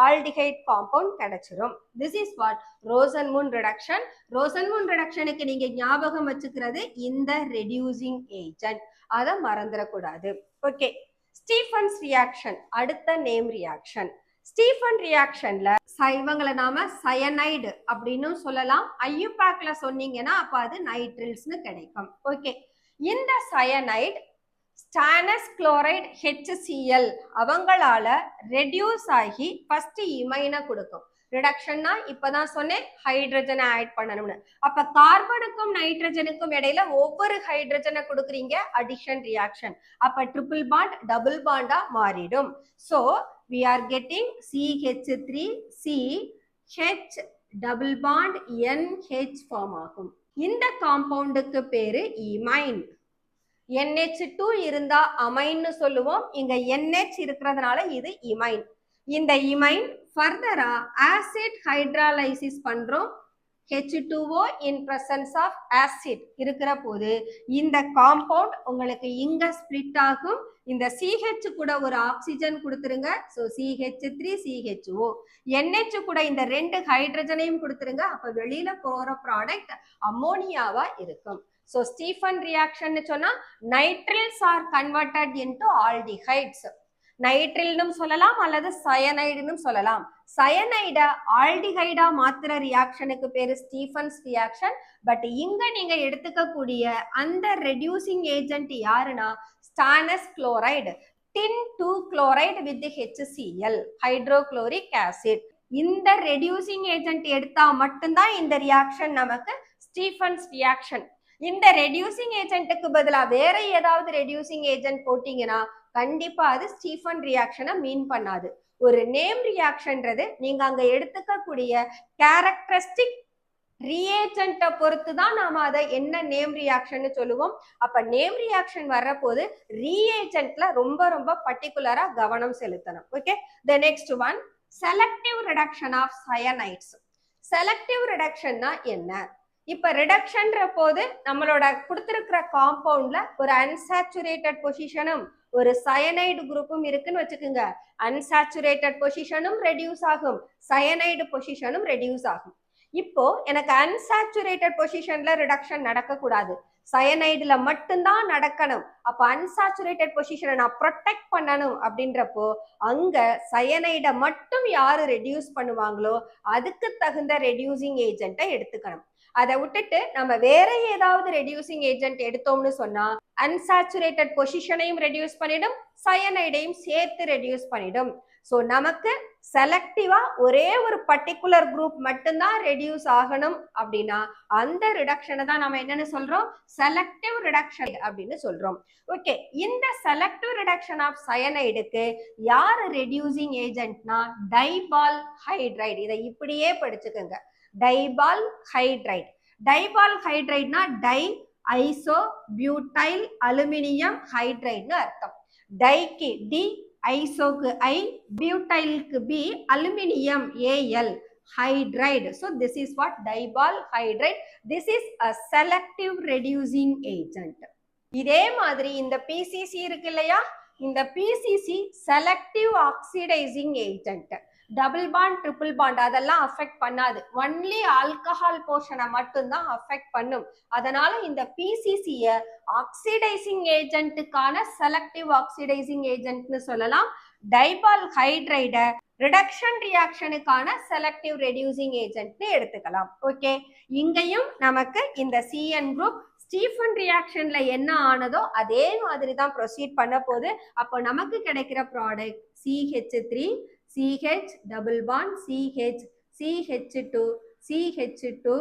ஆல்டிஹைட் காம்பவுண்ட் கிடைச்சிரும். This is what Rosenmund reduction. Rosenmund ரிடக்ஷனுக்கு நீங்க ஞாபகம் வச்சுக்கிறது இந்த ரெடியூசிங் ஏஜென்ட். அதை மறந்துடக்கூடாது. ஓகே, ஸ்டீஃபன்ஸ் ரியாக்ஷன் அடுத்த நேம் ரியாக்ஷன். ஸ்டீஃபன் ரியாக்ஷன்ல இவங்களை நாம சயனைடு அப்படின்னு சொல்லலாம். ஐயுபேக்ல சொன்னீங்கன்னா அப்ப அது நைட்ரில்ஸ்னு கிடைக்கும். ஓகே, இந்த சயனைடு ஸ்டானஸ் குளோரைடு HCl அவங்களால ரெடியூஸ் ஆகி ஃபர்ஸ்ட் இமைனை கொடுக்கும். ரிடக்ஷன்னா இப்பதான் சொன்னேன் ஹைட்ரஜனை ஆட் பண்ணணும்னு. அப்ப கார்பனுக்கும் நைட்ரஜனுக்கும் இடையில ஒவ்வொரு ஹைட்ரஜனை கொடுக்குறீங்க, அடிஷன் ரியாக்ஷன். அப்ப ட்ரிபிள் பாண்ட் டபுள் பாண்டா மாறிடும். So we are getting CH3CH double bond NH form ஆகும். இந்த காம்பவுண்டுக்கு பேரு இமைன். NH2 இருந்தா அமைன்னு சொல்லுவோம். இங்க NH இருக்கிறதுனால இது இமைன். இந்த இமைன் ஃபர்தரா ஆசிட் ஹைட்ராலைசிஸ் பண்றோம். H2O in presence of acid இருக்கிற போது இந்த காம்பவுண்ட் உங்களுக்கு இங்க ஸ்பிளிட் ஆகும். இந்த CH கூட ஒரு ஆக்சிஜன் கொடுத்துருங்க. So CH3CHO. NH கூட இந்த ரெண்டு ஹைட்ரஜனையும் கொடுத்துருங்க. அப்ப வெளியில போற ப்ராடக்ட் அம்மோனியாவா இருக்கும். ஸோ ஸ்டீஃபன் ரியாக்ஷன் சொன்னா நைட்ரில்ஸ் ஆர் கன்வெர்டட் இன்டு ஆல்டிஹைட்ஸ். நைட்ரில்னும் சொல்லலாம் அல்லது சயனைடுன்னு சொல்லலாம். சயனைட ஆல்டிஹைடா மாத்திர ரியாக்ஷனுக்கு பேரு ஸ்டீஃபன்ஸ் ரியாக்ஷன். பட் இங்க நீங்க எடுத்துக்கக்கூடிய அந்த ரெடியூசிங் ஏஜென்ட் யாருன்னா stannous chloride. Tin 2 chloride with HCl hydrochloric acid. இந்த ரெடியூசிங் ஏஜென்ட் எடுத்தா மட்டும்தான் இந்த ரியாக்ஷன் நமக்கு ஸ்டீஃபன்ஸ் ரியாக்ஷன். இந்த ரெடியூசிங் ஏஜென்ட்டுக்கு பதிலா வேற ஏதாவது ரெடியூசிங் ஏஜென்ட் போட்டீங்கன்னா கண்டிப்பா அது ஸ்டீஃபன் ரியாக்ஷனை மீன் பண்ணாது. ஒரு நேம் ரியாக்ஷன்றது நீங்க அங்க எடுத்துக்கக்கூடிய கேரக்டரிஸ்டிக் ரியேஜென்ட்டை பொறுத்து தான் நாம அதை என்ன நேம் ரியாக்ஷன் சொல்லுவோம். அப்ப நேம் ரியாக்ஷன் வர்ற போது ரியேஜென்ட்ல ரொம்ப ரொம்ப பர்டிகுலரா கவனம் செலுத்தணும். Okay, the next one selective reduction of cyanides. Selective ரிடக்ஷன்னா என்ன? இப்ப ரிடக்ஷன்ற போது நம்மளோட கொடுத்திருக்கிற காம்பவுண்ட்ல ஒரு அன்சாச்சுரேட்டட் பொசிஷனும் ஒரு சயனைடு குரூப்பும் இருக்குன்னு வச்சுக்கோங்க. அன்சாச்சுரேட்டட் பொசிஷனும் ரெடியூஸ் ஆகும், சயனைடு பொசிஷனும் ரெடியூஸ் ஆகும். இப்போ எனக்கு அன்சாச்சுரேட்டட் பொசிஷன்ல ரிடக்ஷன் நடக்க கூடாது, சயனைடுல மட்டும்தான் நடக்கணும். அப்ப அன்சாச்சுரேட்டட் பொசிஷனை நான் ப்ரொடெக்ட் பண்ணணும் அப்படின்றப்போ அங்க சயனைட மட்டும் யாரு ரெடியூஸ் பண்ணுவாங்களோ அதுக்கு தகுந்த ரெடியூசிங் ஏஜென்ட்டை எடுத்துக்கணும். அதை விட்டுட்டு நம்ம வேற ஏதாவது ரெடியூசிங் ஏஜென்ட் எடுத்தோம்னு சொன்னா அன்சாச்சுரேட்டட் பொசிஷனையும் ரெடியூஸ் பண்ணிடும், சயனைடையும் சேர்த்து ரெடியூஸ் பண்ணிடும். ஸோ நமக்கு செலக்டிவா ஒரே ஒரு பர்டிகுலர் குரூப் மட்டும்தான் ரெடியூஸ் ஆகணும் அப்படின்னா அந்த ரிடக்ஷனை தான் நம்ம என்னன்னு சொல்றோம், செலக்டிவ் ரிடக்ஷன் அப்படின்னு சொல்றோம். ஓகே, இந்த செலக்டிவ் ரிடக்ஷன் ஆஃப் சயனைடுக்கு யார் ரெடியூசிங் ஏஜென்ட்னா டைபால் ஹைட்ரைடு. இதை இப்படியே படிச்சுக்கோங்க, டைபால் ஹைட்ரைடு. டைபால் ஹைட்ரைட்னா டை ஐசோ பியூட்டைல் அலுமினியம் ஹைட்ரைட்னு அர்த்தம். டைக்கு டி, ஐசோக்கு ஐ, பியூட்டைலுக்கு B, aluminium AL, hydride. So this is what dibal hydride. This is a selective reducing agent. இதே மாதிரி இந்த PCC இருக்கு இல்லையா, இந்த PCC selective oxidizing agent. Double bond triple bond அதெல்லாம் அஃபெக்ட் பண்ணாது, ஒன்லி ஆல்கஹால் போர்ஷனை மட்டும்தான் அஃபெக்ட் பண்ணும். அதனால இந்த பிசிசியை ஆக்சிடைசிங் ஏஜென்ட்டுக்கான செலக்டிவ் ஆக்சிடைசிங் ஏஜென்ட்னு சொல்லலாம். டைபால் ஹைட்ரைட ரிடக்ஷன் ரியாக்ஷனுக்கான செலக்டிவ் ரெடியூசிங் ஏஜென்ட்னு எடுத்துக்கலாம். ஓகே, இங்கேயும் நமக்கு இந்த சிஎன் குரூப் ஸ்டீஃபன் ரியாக்ஷன்ல என்ன ஆனதோ அதே மாதிரி தான் ப்ரொசீட் பண்ண போகுது. அப்போ நமக்கு கிடைக்கிற product CH3 CH double bond CH CH2 CH2,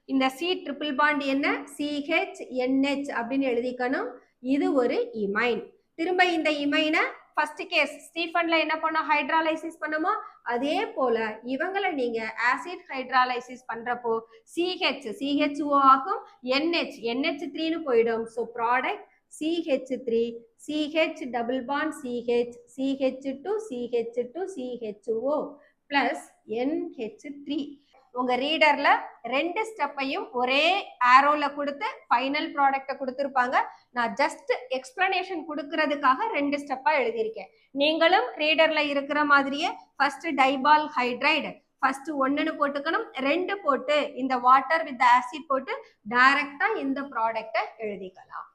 இந்த C triple bond என்ன CH NH அப்படின்னு எழுதிக்கணும். இது ஒரு இமைன். திரும்ப இந்த இமைனை ஃபர்ஸ்ட் கேஸ் ஸ்டீஃபன்ல என்ன பண்ணோம், ஹைட்ராலைசிஸ் பண்ணுமோ அதே போல இவங்களை நீங்க ஆசிட் ஹைட்ராலைசிஸ் பண்றப்போ CHO ஆகும், NH3ன்னு போயிடும். So product CH3 CH double bond CH CH2 CH2 CHO plus NH3. உங்க ரீடர்ல ரெண்டு ஸ்டெப்பையும் ஒரே ஆரோல கொடுத்து ஃபைனல் ப்ராடக்ட்டை கொடுத்துருப்பாங்க. நான் ஜஸ்ட் எக்ஸ்பிளனேஷன் கொடுக்கறதுக்காக ரெண்டு ஸ்டெப்பா எழுதியிருக்கேன். நீங்களும் ரீடர்ல இருக்கிற மாதிரியே ஃபர்ஸ்ட் டைபால் ஹைட்ரைடு ஃபர்ஸ்ட் 1ன்னு போட்டுக்கணும், 2 போட்டு இந்த வாட்டர் வித் ஆசிட் போட்டு டைரக்டா இந்த ப்ராடக்ட்டை எழுதிக்கலாம்.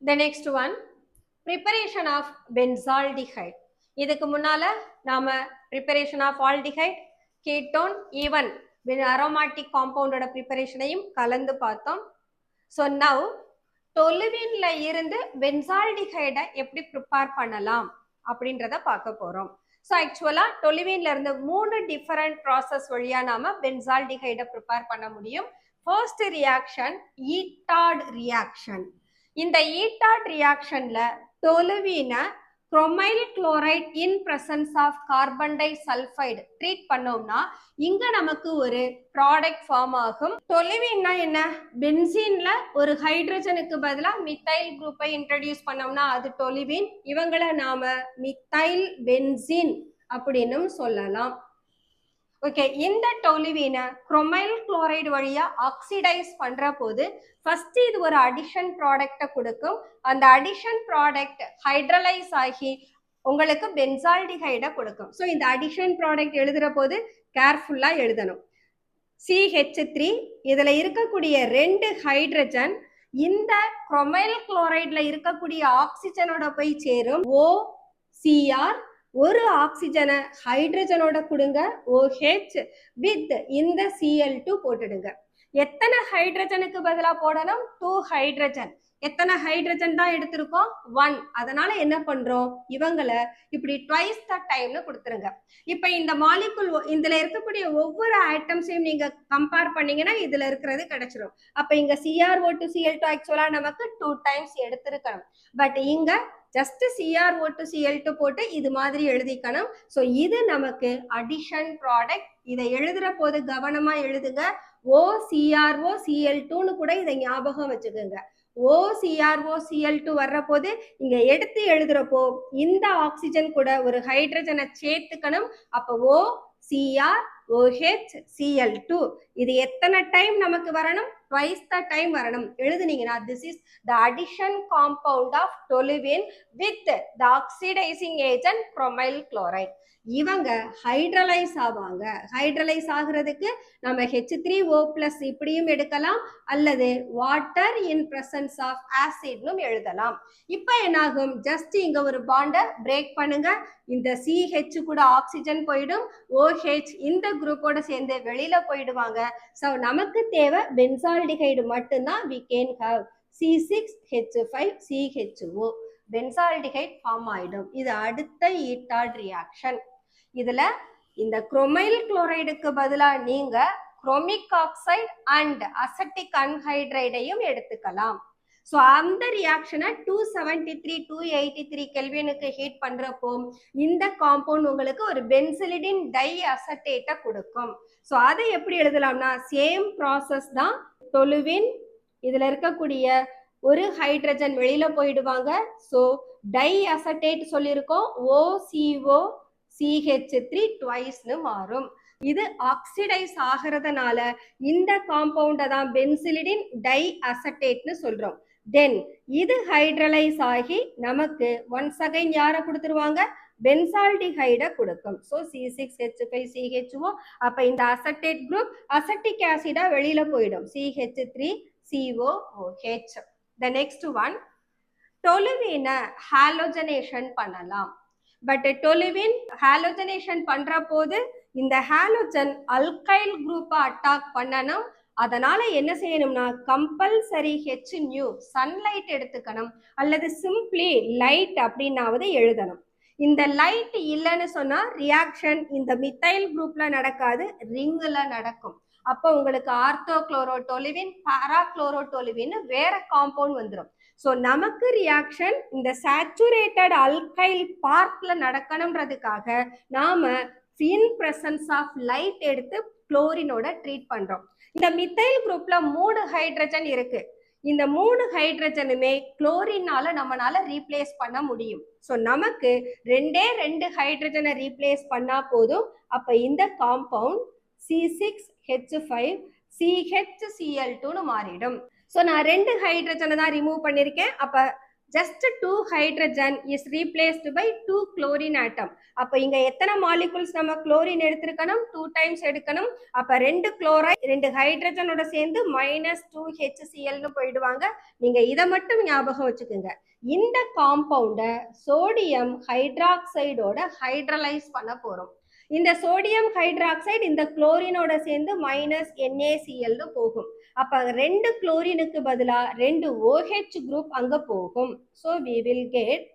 The next one, preparation of benzaldehyde. இதுக்கு முன்னால நாம preparation of aldehyde, ketone, even aromatic compound ஓட preparationையும் கலந்து பார்த்தோம். So now toluene ல இருந்து benzaldehyde எப்படி prepare பண்ணலாம் அப்படின்றத பார்க்க போறோம். So actually toluene ல இருந்து 3 different process வழியா நாம benzaldehyde prepare பண்ண முடியும். First reaction Etard reaction. இந்த ஈட்டாட் ரியாக்ஷன்ல டொலுவீனை chromyl chloride in presence of carbon disulphide treat பண்ணோம்னா இங்க நமக்கு ஒரு ப்ராடக்ட் ஃபார்ம் ஆகும். டொலுவீன்னா என்ன, பென்சீன்ல ஒரு ஹைட்ரஜனுக்கு பதிலா மித்தைல் குரூப்பை இன்ட்ரடியூஸ் பண்ணோம்னா அது டொலுவீன். இவங்களை நாம மித்தைல் பென்சீன் அப்படின்னு சொல்லலாம். ஓகே, இந்த டொலுவீனை குரோமைல் குளோரைடு வழியா ஆக்சிடைஸ் பண்ற போது ஃபர்ஸ்ட் இது ஒரு அடிஷன் ப்ராடக்டை கொடுக்கும். அந்த அடிஷன் ப்ராடக்ட் ஹைட்ரலைஸ் ஆகி உங்களுக்கு பென்சால்டிஹைடை கொடுக்கும். ஸோ இந்த அடிஷன் ப்ராடக்ட் எழுதுற போது கேர்ஃபுல்லா எழுதணும். CH3 இதுல இருக்கக்கூடிய 2 ஹைட்ரஜன் இந்த குரோமைல் குளோரைட்ல இருக்கக்கூடிய ஆக்சிஜனோட போய் சேரும். OCr ஒரு ஆக்சிஜனை ஹைட்ரஜனோட கொடுங்க, OH வித் இந்த Cl2 போட்டுடுங்க. எத்தனை ஹைட்ரஜனுக்கு பதிலா போடணும், 2 ஹைட்ரஜன். எத்தனை ஹைட்ரஜன் தான் எடுத்திருக்கோம், 1. அதனால என்ன பண்றோம், இவங்களை இப்படி ட்வைஸ் த டைம்னு கொடுத்துருங்க. இப்ப இந்த மாலிகுல் இதுல இருக்கக்கூடிய ஒவ்வொரு ஐட்டம்ஸையும் நீங்க கம்பேர் பண்ணீங்கன்னா இதுல இருக்கிறது கிடைச்சிடும். அப்ப இங்க CrO2 Cl2 ஆக்சுவலா நமக்கு 2 டைம்ஸ் எடுத்திருக்கணும். பட் இங்க ஜஸ்ட் CrO2 Cl2 போட்டு இது மாதிரி எழுதிக்கணும். ஸோ இது நமக்கு அடிஷன் ப்ராடக்ட். இதை எழுதுற போது கவனமா எழுதுங்க. OCrO Cl2ன்னு கூட இதை ஞாபகம் வச்சுக்கோங்க. OCrO Cl2 வர்ற போது இங்க எடுத்து எழுதுறப்போ இந்த ஆக்சிஜன் கூட ஒரு ஹைட்ரஜனை சேர்த்துக்கணும். அப்போ OCr OH Cl2 இது எத்தனை டைம் நமக்கு வரணும், twice the time வரணும் எழுதுனீங்கன்னா this is the addition compound of toluene with the oxidizing agent chromyl chloride. இவங்க ஹைட்ரலைஸ் ஆவாங்க. ஹைட்ரலைஸ் ஆகுறதுக்கு நம்ம H3O+ இப்படியும் எடுக்கலாம் அல்லது வாட்டர் இன் பிரசன்ஸ் ஆஃப் ஆசிட்னும் எழுதலாம். இப்போ என்னாகும், ஜஸ்ட் இங்க ஒரு பாண்டை பிரேக் பண்ணுங்க, இந்த CH கூட ஆக்சிஜன் போயிடும், OH இந்த குரூப்போட சேர்ந்து வெளியில போயிடுவாங்க. ஸோ நமக்கு தேவை பென்சால்டிஹைடு மட்டும்தான். we can have C6H5CHO benzaldehyde form ஆயிடும். இது அடுத்த ஈட்டாட் ரியாக்ஷன். இதுல இந்த குரோமைல் குளோரைடுக்கு பதிலா நீங்க குரோமிக் ஆக்சைடு அண்ட் அசட்டிக் அன்ஹைட்ரைடையும் எடுத்துக்கலாம். ஸோ அந்த ரியாக்ஷனை 273 283 கெல்வினுக்கு ஹீட் பண்றப்போ இந்த காம்பவுண்ட் உங்களுக்கு ஒரு பென்சிலிடின் டை அசட்டேட்டை கொடுக்கும். ஸோ அதை எப்படி எழுதலாம்னா சேம் ப்ராசஸ் தான். டொலுவின் இதுல இருக்கக்கூடிய ஒரு ஹைட்ரஜன் வெளியில போயிடுவாங்க. ஸோ டை அசட்டேட் சொல்லியிருக்கோம், OCO CH3 ட்வைஸ்னு மாறும். இது ஆக்சிடைஸ் ஆகிறதுனால இந்த காம்பவுண்டை தான் பென்சிலிடின் டை அசட்டேட்னு சொல்றோம். தென் இது ஹைட்ரலைஸ் ஆகி நமக்கு ஒன்ஸ் அகைன் யாரை கொடுத்துருவாங்க, பென்சால்டிஹைடை கொடுக்கும். So C6H5CHO. அப்ப இந்த அசட்டேட் குரூப் அசட்டிக் ஆசிடா வெளியில போயிடும், CH3COOH. The next one, டொலுவினை ஹாலோஜனேஷன் பண்ணலாம். பட் டொலுவின் ஹாலோஜனேஷன் பண்ற போது இந்த ஹாலோஜன் அல்கைல் குரூப்பை அட்டாக் பண்ணணும். அதனால என்ன செய்யணும்னா கம்பல்சரி HNu சன்லைட் எடுத்துக்கணும் அல்லது சிம்பிளி லைட் அப்படின்னாவது எழுதணும். இந்த லைட் இல்லைன்னு சொன்னா ரியாக்ஷன் இந்த மித்தைல் குரூப்ல நடக்காது, ரிங்ல நடக்கும். அப்போ உங்களுக்கு ஆர்த்தோக்ளோரோடொலுவின் பாராக்ளோரோடொலுவின் வேற காம்பவுண்ட் வந்துடும். ஸோ நமக்கு ரியாக்ஷன் இந்த சேச்சுரேட்டட் அல்கைல் பார்ட்ல நடக்கணும்ன்றதுக்காக நாம இன் பிரசன்ஸ் ஆஃப் லைட் எடுத்து குளோரினோட ட்ரீட் பண்றோம். இந்த மித்தைல் குரூப்ல 3 ஹைட்ரஜன் இருக்கு. இந்த 3 ஹைட்ரஜனுமே குளோரினால நம்மளால ரீப்ளேஸ் பண்ண முடியும். ஸோ நமக்கு 2 ஹைட்ரஜனை ரீப்ளேஸ் பண்ணா போதும். அப்ப இந்த காம்பவுண்ட் C6H5CHCl2னு மாறிடும். ஸோ நான் 2 ஹைட்ரஜனை தான் ரிமூவ் பண்ணியிருக்கேன். அப்ப just 2 hydrogen is replaced by 2 chlorine atom. அப்ப இங்க எத்தனை மாலிகுல்ஸ் நம்ம குளோரின் எடுத்திருக்கணும், 2 டைம்ஸ் எடுக்கணும். அப்ப 2 குளோரைட் 2 ஹைட்ரஜனோட சேர்ந்து -2HClனு போயிடுவாங்க. நீங்க இதை மட்டும் ஞாபகம் வச்சுக்கோங்க. இந்த காம்பவுண்ட சோடியம் ஹைட்ராக்சைடோட ஹைட்ரலைஸ் பண்ண போறோம். இந்த சோடியம் ஹைட்ராக்சைடு இந்த குளோரினோட சேர்ந்து -NaClனு போகும். அப்ப 2 குளோரினுக்கு பதிலா 2 OH குரூப் அங்க போகும். So we will get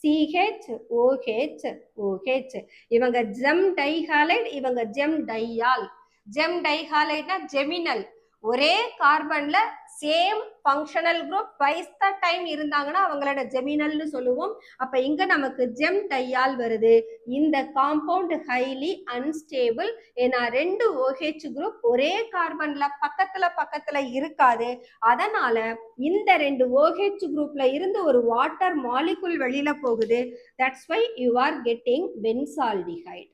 CHOH. இவங்க ஜெம் டைஹாலைடு, இவங்க ஜெம் டையால். ஜெம் டைஹாலைட்னா ஜெமினல், ஒரே கார்பன்ல same functional group twice the time இருந்தாங்கன்னா அவங்களோட ஜெமினல்னு சொல்லுவோம். அப்ப இங்க நமக்கு ஜெம் டையால் வருது. இந்த காம்பவுண்ட் ஹைலி அன்ஸ்டேபிள். ஏன்னா 2 OH குரூப் ஒரே கார்பன்ல பக்கத்துல இருக்காது. அதனால இந்த 2 OH குரூப்ல இருந்து ஒரு வாட்டர் மாலிகுல் வெளியில போகுது. That's why you are getting benzaldehyde.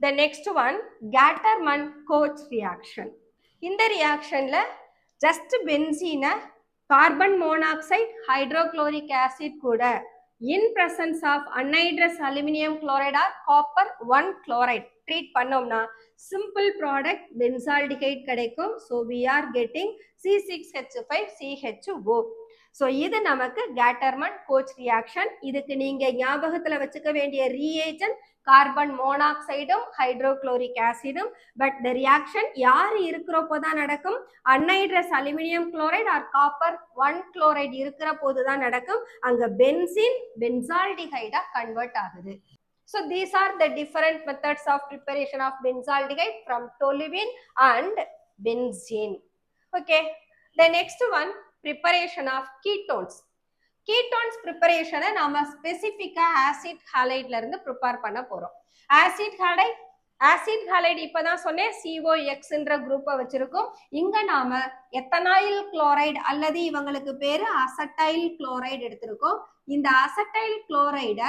The next one, Gattermann-Koch reaction. இந்த ரியாக்ஷன்ல ஜஸ்ட் பென்சீனை கார்பன் மோனாக்சைடு ஹைட்ரோக்ளோரிக் ஆசிட் கூட in presence of anhydrous aluminium chloride or copper 1 chloride treat பண்ணோம்னா சிம்பிள் ப்ராடக்ட் பென்சால்டிஹைட் கிடைக்கும். So we are getting C6H5CHO. So இது நமக்கு Gattermann-Koch reaction. இதுக்கு நீங்க ஞாபகத்துல வச்சுக்க வேண்டிய ரீஏஜென்ட் கார்பன் மோனாக்சைடும் ஹைட்ரோக்ளோரிக் ஆசிடும். பட் த ரியாக்ஷன் யார் இருக்கிறப்போ தான் நடக்கும், anhydrous aluminium chloride or copper 1 chloride இருக்கிற போது தான் நடக்கும். அங்க பென்சீன் பென்சால்டிஹைடா கன்வெர்ட் ஆகுது. So these are the different methods of preparation of benzaldehyde from toluene and benzene. Okay, the next one, preparation of ketones. Ketones preparation நாம ஸ்பெசிஃபிக்கா acid ஹாலைட்ல இருந்து prepare பண்ண போறோம். ஆசிட் ஹாலைட் ஆசிட் ஹாலைடு இப்பதான் சொன்னேன் COXன்ற குரூப்பை வச்சிருக்கோம். இங்க நாம எத்தனாயில் குளோரைடு அல்லது இவங்களுக்கு பேரு அசட்டைல் குளோரைடு எடுத்திருக்கோம். இந்த அசட்டைல் குளோரைட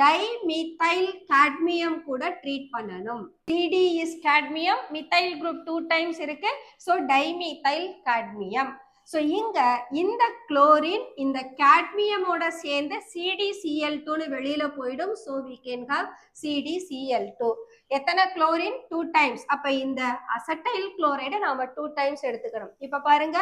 டைமிதைல் காட்மியம் கூட ட்ரீட் பண்ணணும். CD is cadmium, methyl group 2 times இருக்கு. So dimethyl cadmium. ஸோ இங்க இந்த குளோரின் இந்த காட்மியமோட சேர்ந்து CdCl2ன்னு வெளியில போயிடும். So we can have CdCl2. எத்தனை குளோரின்? 2 டைம்ஸ். அப்ப இந்த அசட்டைல் குளோரைடை நாம 2 டைம்ஸ் எடுத்துக்கிறோம். இப்ப பாருங்க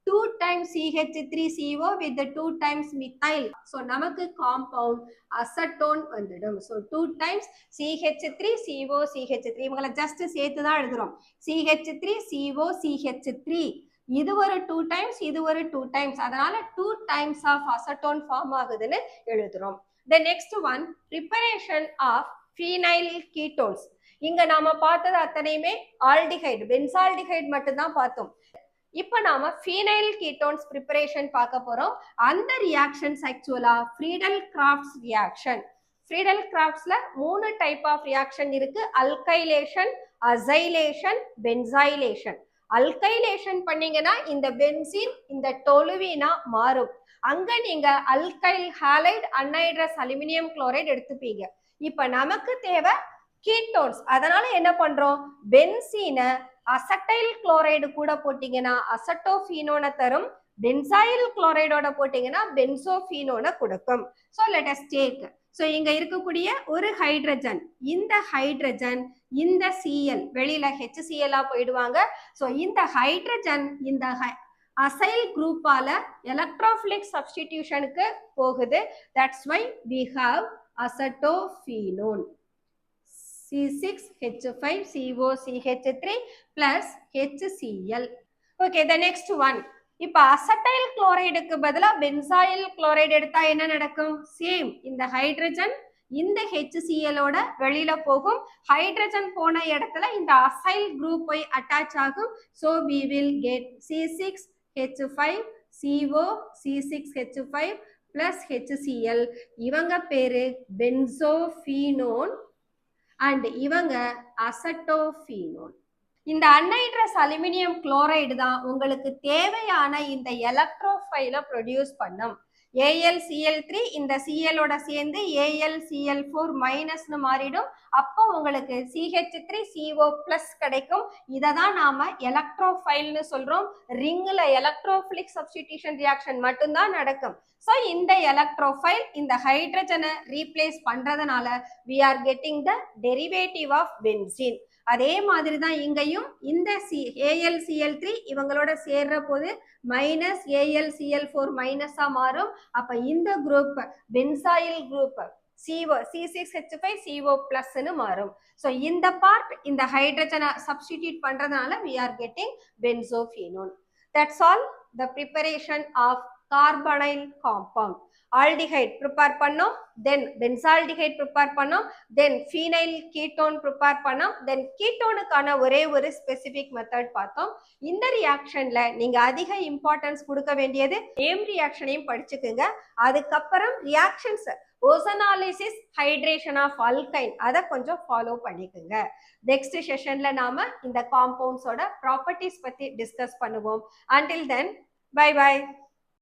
2 times CH3CO with the 2 times methyl. So நமக்கு காம்பவுண்ட் அசட்டோன் வந்துடும். So 2 times CH3CO CH3 இவங்களை ஜஸ்ட் சேர்த்து தான் எழுதுறோம். CH3CO CH3 இது ஒரு 2 times, இது ஒரு 2 times. அதனால 2 times of acetone ஃபார்ம் ஆகுதுன்னு எழுதுறோம். The next one, preparation of phenyl ketones. இங்க நாம பார்த்தது அத்தனையுமே ஆல்டிஹைடு, பென்சால்டிஹைடு மட்டும் தான் பார்த்தோம். இப்ப நாம phenyl ketones preparation பார்க்க போறோம். அந்த ரியாக்ஷன்ஸ் ஆக்சுவலா ஃப்ரீடல் கிராஃப்ட்ஸ் ரியாக்ஷன். ஃப்ரீடல் கிராஃப்ட்ஸ்ல 3 டைப் ஆஃப் ரியாக்ஷன் இருக்கு. Alkylation, acylation, benzylation. அல்கைலேஷன் பண்ணீங்கன்னா இந்த பென்சீன் இந்த டொலுவீனா மாறும். அங்க நீங்க alkyl halide anhydrous aluminium chloride எடுத்துப்பீங்க. இப்ப நமக்கு தேவை கீட்டோன்ஸ். அதனால என்ன பண்றோம்? பென்சீனை அசட்டைல் குளோரைடு கூட போட்டீங்கன்னா அசட்டோஃபீனோனை தரும். பென்சாயில் குளோரைடோட போட்டீங்கன்னா பென்சோஃபீனோனை கொடுக்கும். So let us take. So இங்க இருக்கக்கூடிய ஒரு ஹைட்ரஜன், இந்த ஹைட்ரஜன் இந்த Cl வெளியில HCl போயிடுவாங்க. ஸோ இந்த ஹைட்ரஜன் இந்த அசைல் குரூப்பால எலக்ட்ரோஃபிலிக் சப்ஸ்டிடியூஷனுக்கு போகுது. That's why we have acetophenone. C6H5COCH3 plus HCl. Okay, the next one. இப்ப அசட்டைல் குளோரைடுக்கு பதிலா பென்சாயில் குளோரைடு எடுத்தா என்ன நடக்கும்? சேம், இந்த ஹைட்ரஜன் இந்த HClஓட வெளியில போகும். ஹைட்ரஜன் போன இடத்துல இந்த அசைல் குரூப் போய் அட்டாச் ஆகும். So we will get C6H5CO C6H5 plus HCl. இவங்க பேரு பென்சோஃபீனோன் அண்ட் இவங்க அசட்டோஃபீனோன். இந்த அன்ஹைட்ரஸ் அலுமினியம் குளோரைடு தான் உங்களுக்கு தேவையான இந்த எலக்ட்ரோஃபைலை ப்ரொடியூஸ் பண்ணும். AlCl3 இந்த Clஓட சேர்ந்து AlCl4 மைனஸ்னு மாறிடும். அப்போ உங்களுக்கு CH3CO பிளஸ் கிடைக்கும். இதை தான் நாம எலக்ட்ரோஃபைல்னு சொல்றோம். ரிங்ல எலக்ட்ரோஃபிலிக் சப்ஸ்டிடியூஷன் ரியாக்ஷன் மட்டும்தான் நடக்கும். ஸோ இந்த எலக்ட்ரோஃபைல் இந்த ஹைட்ரஜனை ரீப்ளேஸ் பண்றதுனால we are getting the derivative of benzene. அதே மாதிரி தான் இங்கேயும் இந்த AlCl3 இவங்களோட சேர்ற போது மைனஸ் AlCl4 மைனஸா மாறும். அப்ப இந்த குரூப் பென்சாயில் குரூப் C6H5CO பிளஸ்ன்னு மாறும். ஸோ இந்த பார்ட் இந்த ஹைட்ரஜனை சப்ஸ்டிடியூட் பண்றதுனால we are getting benzophenone. That's all the preparation of carbonyl compound. Aldehyde prepare பண்ணோம், தென் பென்சால்டிஹைட் ப்ரிப்பேர் பண்ணோம், தென் ஃபீனைல் கீட்டோன் ப்ரிப்பேர் பண்ணோம், தென் கீட்டோனுக்கான ஒரே ஒரு ஸ்பெசிபிக் மெத்தட் பார்த்தோம். இந்த ரியாக்ஷன்ல நீங்க அதிக இம்பார்ட்டன்ஸ் கொடுக்க வேண்டியது நேம் ரியாக்ஷனையும் படிச்சுக்குங்க. அதுக்கப்புறம் reactions ozonolysis, hydration of alkyne அதை கொஞ்சம் ஃபாலோ பண்ணிக்குங்க. நெக்ஸ்ட் செஷன்ல நாம இந்த காம்பவுண்ட்ஸோட ப்ராப்பர்ட்டிஸ் பத்தி டிஸ்கஸ் பண்ணுவோம். Until then, bye bye.